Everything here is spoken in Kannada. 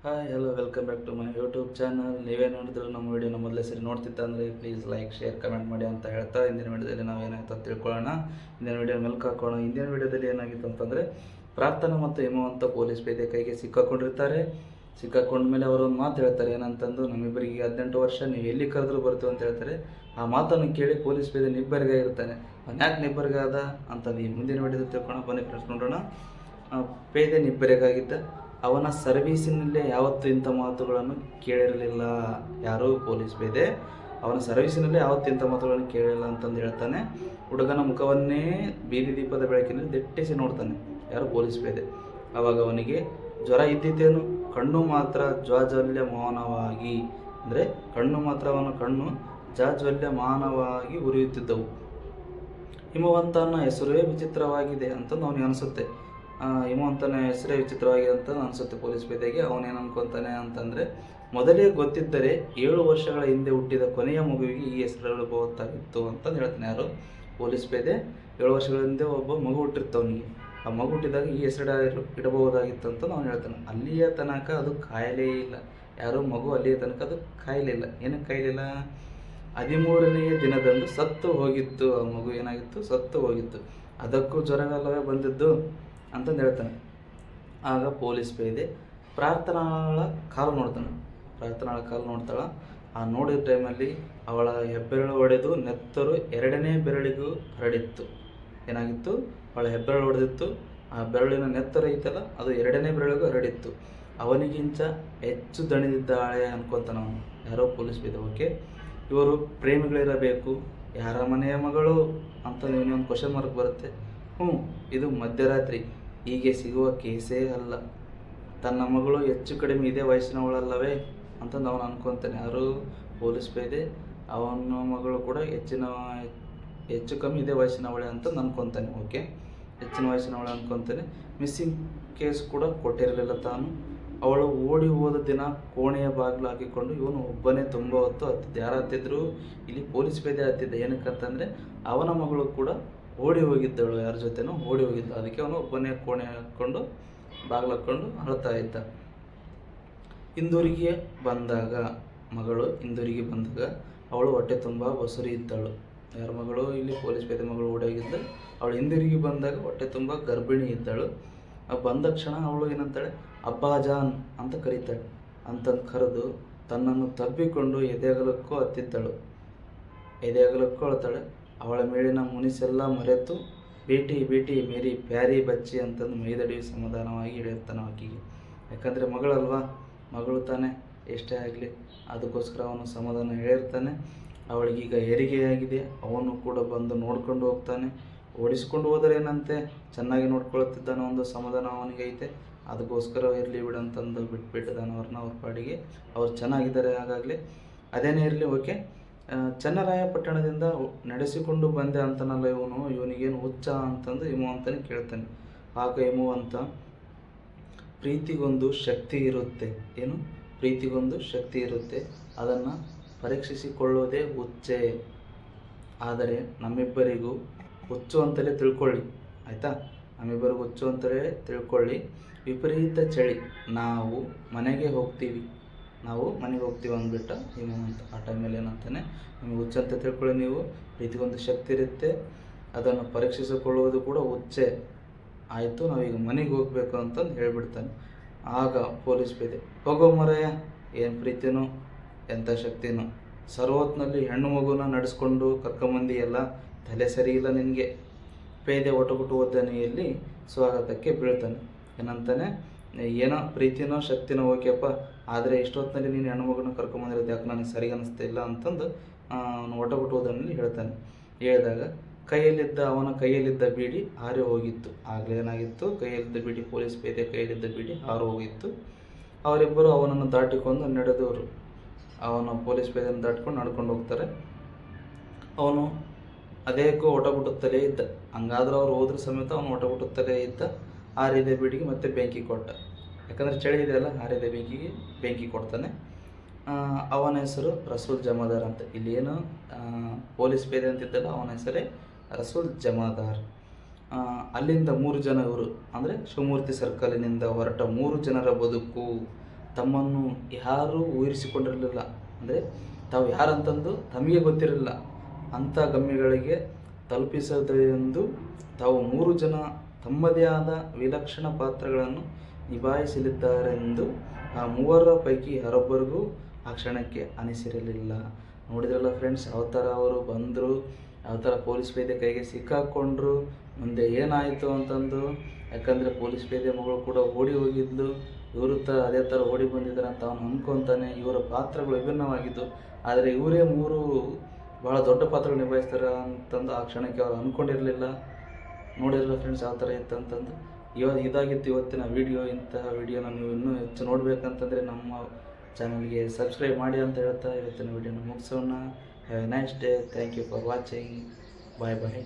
Hi hello welcome back to my YouTube channel. ನೀವೇನಾದರೂ ನಮ್ಮ ವೀಡಿಯೋನ ಮೊದಲೇ ಸರಿ ನೋಡ್ತಿದ್ದ ಅಂದರೆ ಪ್ಲೀಸ್ ಲೈಕ್ ಶೇರ್ ಕಮೆಂಟ್ ಮಾಡಿ ಅಂತ ಹೇಳ್ತಾ ಇಂದಿನ ವೀಡಿಯೋದಲ್ಲಿ ನಾವು ಏನಾಯಿತು ಅಂತ ತಿಳ್ಕೊಳ್ಳೋಣ. ಇಂದಿನ ವೀಡಿಯೋ ಮೆಲ್ಕು ಹಾಕೋಣ. ಇಂದಿನ ವೀಡಿಯೋದಲ್ಲಿ ಏನಾಗಿತ್ತು ಅಂತಂದರೆ, ಪ್ರಾರ್ಥನಾ ಮತ್ತು ಹೇಮವಂತ ಪೊಲೀಸ್ ಪೇದೆ ಕೈಗೆ ಸಿಕ್ಕಾಕೊಂಡಿರ್ತಾರೆ. ಸಿಕ್ಕಾಕೊಂಡ ಮೇಲೆ ಅವರು ಒಂದು ಮಾತು ಹೇಳ್ತಾರೆ, ಏನಂತಂದು, ನಮ್ಮಿಬ್ಬರಿಗೆ 18 ವರ್ಷ, ನೀವು ಎಲ್ಲಿ ಕರೆದ್ರೂ ಬರ್ತೀವಿ ಅಂತ ಹೇಳ್ತಾರೆ. ಆ ಮಾತನ್ನು ಕೇಳಿ ಪೊಲೀಸ್ ಪೇದೆ ನಿಬ್ಬರಿಗಾಗಿರ್ತಾನೆ. ಅವ್ನು ಯಾಕೆ ನಿಬ್ಬರಿಗಾದ ಅಂತಂದು ಈ ಮುಂದಿನ ವೀಡಿಯೋದಲ್ಲಿ ತಿಳ್ಕೊಳ್ಳೋಣ. ಬನ್ನಿ ಫ್ರೆಂಡ್ಸ್ ನೋಡೋಣ. ಪೇದೆ ನಿಬ್ಬರಿಗಾಗಿದ್ದ. ಅವನ ಸರ್ವೀಸಿನಲ್ಲೇ ಯಾವತ್ತೂ ಇಂಥ ಮಾತುಗಳನ್ನು ಕೇಳಿರಲಿಲ್ಲ. ಯಾರು? ಪೊಲೀಸ್ ಪೇದೆ ಅವನ ಸರ್ವೀಸಿನಲ್ಲೇ ಯಾವತ್ತೂ ಇಂಥ ಮಾತುಗಳನ್ನು ಕೇಳಿಲ್ಲ ಅಂತಂದು ಹೇಳ್ತಾನೆ. ಹುಡುಗನ ಮುಖವನ್ನೇ ಬೀದಿ ದೀಪದ ಬೆಳಕಿನಲ್ಲಿ ದಿಟ್ಟಿಸಿ ನೋಡ್ತಾನೆ. ಯಾರು? ಪೊಲೀಸ್ ಪೇದೆ. ಆವಾಗ ಅವನಿಗೆ ಜ್ವರ ಇದ್ದಿದ್ದೇನು? ಕಣ್ಣು ಮಾತ್ರ ಜ್ವಾಜ್ವಲ್ಯಮಾನವಾಗಿ, ಅಂದರೆ ಕಣ್ಣು ಮಾತ್ರ, ಅವನ ಕಣ್ಣು ಜಾಜ್ವಲ್ಯಮಾನವಾಗಿ ಉರಿಯುತ್ತಿದ್ದವು. ಹಿಮವಂತನ ಹೆಸರೇ ವಿಚಿತ್ರವಾಗಿದೆ ಅಂತಂದು ಅವನಿಗೆ ಅನಿಸುತ್ತೆ. ಹಿಮವಂತನ ಹೆಸರೇ ವಿಚಿತ್ರವಾಗಿದೆ ಅಂತ ಅನಿಸುತ್ತೆ ಪೊಲೀಸ್ ಪೇದೆಗೆ. ಅವನೇನು ಅನ್ಕೊತಾನೆ ಅಂತಂದರೆ, ಮೊದಲೇ ಗೊತ್ತಿದ್ದರೆ 7 ವರ್ಷಗಳ ಹಿಂದೆ ಹುಟ್ಟಿದ ಕೊನೆಯ ಮಗುವಿಗೆ ಈ ಹೆಸರು ಇಡಬಹುದಾಗಿತ್ತು ಅಂತಂದು ಹೇಳ್ತಾನೆ. ಯಾರು? ಪೊಲೀಸ್ ಪೇದೆ. 7 ವರ್ಷಗಳ ಹಿಂದೆ ಒಬ್ಬ ಮಗು ಹುಟ್ಟಿರ್ತವನಿಗೆ. ಆ ಮಗು ಹುಟ್ಟಿದಾಗ ಈ ಹೆಸರು ಇಡಬಹುದಾಗಿತ್ತು ಅಂತ ಅವನು ಹೇಳ್ತಾನೆ. ಅಲ್ಲಿಯ ತನಕ ಅದು ಕಾಯಿಲೆ ಇಲ್ಲ. ಯಾರು? ಮಗು ಅಲ್ಲಿಯ ತನಕ ಅದು ಕಾಯಿಲೆ ಇಲ್ಲ. ಏನಕ್ಕೆ ಕಾಯಿಲೆ ಇಲ್ಲ? 13ನೇ ದಿನದಂದು ಸತ್ತು ಹೋಗಿತ್ತು. ಆ ಮಗು ಏನಾಗಿತ್ತು? ಸತ್ತು ಹೋಗಿತ್ತು. ಅದಕ್ಕೂ ಜ್ವರಗಾಲವೇ ಬಂದಿದ್ದು ಅಂತಂದು ಹೇಳ್ತಾನೆ. ಆಗ ಪೊಲೀಸ್ ಪೇದೆ ಪ್ರಾರ್ಥನಾಳ ಕಾಲು ನೋಡ್ತಾಳ. ಆ ನೋಡಿದ ಟೈಮಲ್ಲಿ ಅವಳ ಹೆಬ್ಬೆರಳು ಒಡೆದು ನೆತ್ತರು 2ನೇ ಬೆರಳಿಗೂ ಹರಡಿತ್ತು. ಏನಾಗಿತ್ತು? ಅವಳ ಹೆಬ್ಬೆರಳು ಹೊಡೆದಿತ್ತು. ಆ ಬೆರಳಿನ ನೆತ್ತರು ಐತಲ್ಲ, ಅದು 2ನೇ ಬೆರಳಿಗೂ ಹರಡಿತ್ತು. ಅವನಿಗಿಂತ ಹೆಚ್ಚು ದಣಿದಿದ್ದಾಳೆ ಅನ್ಕೊತಾನ ಅವನು. ಯಾರೋ? ಪೊಲೀಸ್ ಪೇದೆ. ಓಕೆ, ಇವರು ಪ್ರೇಮಿಗಳಿರಬೇಕು. ಯಾರ ಮನೆಯ ಮಗಳು ಅಂತ ಒಂದು ಕ್ವಶನ್ ಮಾರ್ಕ್ ಬರುತ್ತೆ. ಇದು ಮಧ್ಯರಾತ್ರಿ, ಹೀಗೆ ಸಿಗುವ ಕೇಸೇ ಅಲ್ಲ. ತನ್ನ ಮಗಳು ಹೆಚ್ಚು ಕಡಿಮೆ ಇದೇ ವಯಸ್ಸಿನವಳಲ್ಲವೇ ಅಂತಂದು ಅವನು ಅನ್ಕೊತಾನೆ. ಯಾರು? ಪೊಲೀಸ್ ಪೇದೆ. ಅವನ ಮಗಳು ಕೂಡ ಹೆಚ್ಚು ಕಮ್ಮಿ ಇದೇ ವಯಸ್ಸಿನವಳೆ ಅಂತ ಅನ್ಕೊತಾನೆ. ಓಕೆ, ಹೆಚ್ಚಿನ ವಯಸ್ಸಿನವಳೆ ಅನ್ಕೊತಾನೆ. ಮಿಸ್ಸಿಂಗ್ ಕೇಸ್ ಕೂಡ ಕೊಟ್ಟಿರಲಿಲ್ಲ ತಾನು. ಅವಳು ಓಡಿ ಹೋದ ದಿನ ಕೋಣೆಯ ಬಾಗಿಲು ಹಾಕಿಕೊಂಡು ಇವನು ಒಬ್ಬನೇ ತುಂಬ ಹೊತ್ತು ಹತ್ತಿದ್ದ. ಯಾರು ಹತ್ತಿದ್ರು? ಇಲ್ಲಿ ಪೊಲೀಸ್ ಪೇದೆ ಹತ್ತಿದ್ದ. ಏನಕ್ಕಂತಂದರೆ, ಅವನ ಮಗಳು ಕೂಡ ಓಡಿ ಹೋಗಿದ್ದಳು. ಯಾರ ಜೊತೆನೋ ಓಡಿ ಹೋಗಿದ್ದ. ಅದಕ್ಕೆ ಅವನು ಒಬ್ಬನೇ ಕೋಣೆ ಹಾಕ್ಕೊಂಡು ಬಾಗಿಲು ಹಾಕ್ಕೊಂಡು ಅಳ್ತಾ ಇದ್ದ. ಮಗಳು ಹಿಂದೂರಿಗೆ ಬಂದಾಗ ಅವಳು ಹೊಟ್ಟೆ ತುಂಬ ಬಸುರಿ ಇದ್ದಳು. ಯಾರ ಮಗಳು? ಇಲ್ಲಿ ಪೊಲೀಸ್ ಪೇದೆ ಮಗಳು ಓಡಿ ಹೋಗಿದ್ದ. ಅವಳು ಹಿಂದಿರುಗಿ ಬಂದಾಗ ಹೊಟ್ಟೆ ತುಂಬ ಗರ್ಭಿಣಿ ಇದ್ದಳು. ಬಂದ ಕ್ಷಣ ಅವಳು ಏನಂತಾಳೆ? ಅಬ್ಬಾಜಾನ್ ಅಂತ ಕರೀತಾಳೆ. ಅಂತಂದು ಕರೆದು ತನ್ನನ್ನು ತಬ್ಬಿಕೊಂಡು ಎದೆಗಲಕ್ಕೂ ಅಳ್ತಾಳೆ. ಅವಳ ಮೇಲಿನ ಮುನಿಸೆಲ್ಲ ಮರೆತು ಬೇಟಿ ಮೇರಿ ಪ್ಯಾರಿ ಬಚ್ಚಿ ಅಂತಂದು ಮೈದಡಿ ಸಮಾಧಾನವಾಗಿ ಇಳಿಯುತ್ತಾನೆ ಆಕೆಗೆ. ಯಾಕಂದರೆ ಮಗಳಲ್ವಾ, ಮಗಳು ತಾನೆ, ಎಷ್ಟೇ ಆಗಲಿ. ಅದಕ್ಕೋಸ್ಕರ ಅವನು ಸಮಾಧಾನ ಹೇಳಿರ್ತಾನೆ. ಅವಳಿಗೀಗ ಹೆರಿಗೆಯಾಗಿದೆ. ಅವನು ಕೂಡ ಬಂದು ನೋಡ್ಕೊಂಡು ಹೋಗ್ತಾನೆ. ಓಡಿಸ್ಕೊಂಡು ಹೋದರೆ ಏನಂತೆ, ಚೆನ್ನಾಗಿ ನೋಡ್ಕೊಳ್ತಿದ್ದಾನೆ, ಒಂದು ಸಮಾಧಾನ ಅವನಿಗೆ ಐತೆ. ಅದಕ್ಕೋಸ್ಕರ ಇರಲಿ ಬಿಡಂತಂದು ಬಿಟ್ಬಿಟ್ಟಿದ್ದಾನೆ ಅವ್ರನ್ನ ಅವ್ರ ಪಾಡಿಗೆ. ಅವ್ರು ಚೆನ್ನಾಗಿದ್ದಾರೆ. ಹಾಗಾಗಲಿ ಅದೇನೇ ಇರಲಿ. ಓಕೆ, ಚನ್ನರಾಯಪಟ್ಟಣದಿಂದ ನಡೆಸಿಕೊಂಡು ಬಂದೆ ಅಂತನಲ್ಲ ಇವನಿಗೇನು ಹುಚ್ಚ ಅಂತಂದು ಹಿಮವಂತನೇ ಕೇಳ್ತಾನೆ. ಆಗ ಹಿಮವಂತ, ಪ್ರೀತಿಗೊಂದು ಶಕ್ತಿ ಇರುತ್ತೆ. ಏನು? ಪ್ರೀತಿಗೊಂದು ಶಕ್ತಿ ಇರುತ್ತೆ, ಅದನ್ನು ಪರೀಕ್ಷಿಸಿಕೊಳ್ಳೋದೇ ಹುಚ್ಚೆ. ಆದರೆ ನಮ್ಮಿಬ್ಬರಿಗೂ ಹುಚ್ಚು ಅಂತಲೇ ತಿಳ್ಕೊಳ್ಳಿ, ಆಯಿತಾ? ನಮ್ಮಿಬ್ಬರಿಗೂ ಹುಚ್ಚು ಅಂತಲೇ ತಿಳ್ಕೊಳ್ಳಿ. ವಿಪರೀತ ಚಳಿ, ನಾವು ಮನೆಗೆ ಹೋಗ್ತೀವಿ ಅಂದ್ಬಿಟ್ಟ ಹಿಮವಂತ. ಆ ಟೈಮಲ್ಲಿ ಏನಂತಾನೆ, ನಿಮಗೆ ಹುಚ್ಚಂತ ತಿಳ್ಕೊಳ್ಳಿ, ನೀವು ಪ್ರೀತಿಗೊಂದು ಶಕ್ತಿ ಇರುತ್ತೆ, ಅದನ್ನು ಪರೀಕ್ಷಿಸಿಕೊಳ್ಳುವುದು ಕೂಡ ಹುಚ್ಚೆ. ಆಯಿತು, ನಾವೀಗ ಮನೆಗೆ ಹೋಗಬೇಕು ಅಂತಂದು ಹೇಳಿಬಿಡ್ತಾನೆ. ಆಗ ಪೊಲೀಸ್ ಪೇದೆ, ಹೋಗೋ ಮರಯ್ಯ, ಏನು ಪ್ರೀತಿನೋ ಎಂಥ ಶಕ್ತಿನೋ, ಸರ್ವತ್ನಲ್ಲಿ ಹೆಣ್ಣು ಮಗುನ ನಡೆಸ್ಕೊಂಡು ಕರ್ಕೊಂಬಂದಿಯಲ್ಲ, ತಲೆ ಸರಿ ಇಲ್ಲ ನಿನಗೆ. ಪೇದೆ ಒಟಗುಟ್ಟು ಒದ್ದನೆಯಲ್ಲಿ ಸ್ವಾಗತಕ್ಕೆ ಬೀಳ್ತಾನೆ. ಏನಂತಾನೆ? ಏನೋ ಪ್ರೀತಿನೋ ಶಕ್ತಿನೋ ಓಕೆಪ್ಪ, ಆದರೆ ಇಷ್ಟೊತ್ತಿನಲ್ಲಿ ನೀನು ಹೆಣ್ಣುಮಗನ ಕರ್ಕೊಂಬಂದಿರೋದು ಯಾಕೆ ನನಗೆ ಸರಿ ಅನ್ನಿಸ್ತಾ ಇಲ್ಲ ಅಂತಂದು ಅವನು ಒಟಗುಟ್ಟುವುದರಲ್ಲಿ ಹೇಳ್ತಾನೆ. ಹೇಳಿದಾಗ ಅವನ ಕೈಯಲ್ಲಿದ್ದ ಬೀಡಿ ಹಾರಿ ಹೋಗಿತ್ತು. ಆಗಲೇ ಏನಾಗಿತ್ತು? ಕೈಯಲ್ಲಿದ್ದ ಬೀಡಿ, ಪೊಲೀಸ್ ಪೇದೆ ಕೈಯಲ್ಲಿದ್ದ ಬೀಡಿ ಹಾರಿ ಹೋಗಿತ್ತು. ಅವರಿಬ್ಬರು ಅವನನ್ನು ದಾಟಿಕೊಂಡು ನಡೆದವರು. ಅವನು ಪೊಲೀಸ್ ಪೇದೆಯನ್ನು ದಾಟ್ಕೊಂಡು ನಡ್ಕೊಂಡು ಹೋಗ್ತಾರೆ. ಅವನು ಅದೇಕೋ ಒಟಗುಟ್ಟುತ್ತಲೇ ಇದ್ದ. ಹಂಗಾದ್ರೆ ಅವ್ರು ಹೋದ್ರ ಸಮೇತ ಅವನು ಒಟಗುಟ್ಟುತ್ತಲೇ ಇದ್ದ. ಹಾರಿದ ಬೀಡಿಗೆ ಮತ್ತೆ ಬೆಂಕಿ ಕೊಟ್ಟ. ಯಾಕಂದರೆ ಚಳಿ ಇದೆಯಲ್ಲ, ಹಾರಿದ ಬೆಂಕಿಗೆ ಬೆಂಕಿ ಕೊಡ್ತಾನೆ. ಅವನ ಹೆಸರು ರಸೂಲ್ ಜಮಾದಾರ್ ಅಂತ. ಇಲ್ಲೇನು ಪೊಲೀಸ್ ಪೇದೆ ಅಂತಿದ್ದಲ್ಲ, ಅವನ ಹೆಸರೇ ರಸೂಲ್ ಜಮಾದಾರ್. ಅಲ್ಲಿಂದ 3 ಜನ ಇವರು ಅಂದರೆ ಶಿವಮೂರ್ತಿ ಸರ್ಕಲಿನಿಂದ ಹೊರಟ 3 ಜನರ ಬದುಕು ತಮ್ಮನ್ನು ಯಾರೂ ಊಹಿಸಿಕೊಂಡಿರಲಿಲ್ಲ. ಅಂದರೆ ತಾವು ಯಾರಂತಂದು ತಮಗೆ ಗೊತ್ತಿರಲಿಲ್ಲ. ಅಂಥ ಗಮ್ಯಗಳಿಗೆ ತಲುಪಿಸದೆಂದು ತಾವು 3 ಜನ ತಮ್ಮದೇ ಆದ ವಿಲಕ್ಷಣ ಪಾತ್ರಗಳನ್ನು ನಿಭಾಯಿಸಲಿದ್ದಾರೆಂದು ಆ 3 ಪೈಕಿ ಯಾರೊಬ್ಬರಿಗೂ ಆ ಕ್ಷಣಕ್ಕೆ ಅನಿಸಿರಲಿಲ್ಲ. ನೋಡಿದ್ರಲ್ಲ ಫ್ರೆಂಡ್ಸ್, ಯಾವ ಥರ ಅವರು ಬಂದರು, ಯಾವ ಥರ ಪೊಲೀಸ್ ಪೇದೆ ಕೈಗೆ ಸಿಕ್ಕಾಕ್ಕೊಂಡ್ರು, ಮುಂದೆ ಏನಾಯಿತು ಅಂತಂದು. ಯಾಕಂದರೆ ಪೊಲೀಸ್ ಪೇದೆ ಮಗಳು ಕೂಡ ಓಡಿ ಹೋಗಿದ್ಲು, ಇವರು ಅದೇ ಥರ ಓಡಿ ಬಂದಿದ್ದಾರೆ ಅಂತ ಅವನು ಅಂದ್ಕೊತಾನೆ. ಇವರ ಪಾತ್ರಗಳು ವಿಭಿನ್ನವಾಗಿದ್ದು, ಆದರೆ ಇವರೇ 3 ಭಾಳ ದೊಡ್ಡ ಪಾತ್ರಗಳು ನಿಭಾಯಿಸ್ತಾರೆ ಅಂತಂದು ಆ ಕ್ಷಣಕ್ಕೆ ಅವ್ರು ಅಂದ್ಕೊಂಡಿರಲಿಲ್ಲ. ನೋಡಿರಲ್ಲ ಫ್ರೆಂಡ್ಸ್ ಯಾವ ಥರ ಇತ್ತು ಅಂತಂದು. ಇದಾಗಿತ್ತು ಇವತ್ತಿನ ವಿಡಿಯೋ. ಇಂತಹ ವಿಡಿಯೋನ ನೀವು ಇನ್ನೂ ಹೆಚ್ಚು ನೋಡಬೇಕಂತಂದರೆ ನಮ್ಮ ಚಾನಲ್ಗೆ ಸಬ್ಸ್ಕ್ರೈಬ್ ಮಾಡಿ ಅಂತ ಹೇಳ್ತಾ ಇವತ್ತಿನ ವಿಡಿಯೋನ ಮುಗಿಸೋಣ. Have a nice day. Thank you for watching. Bye bye.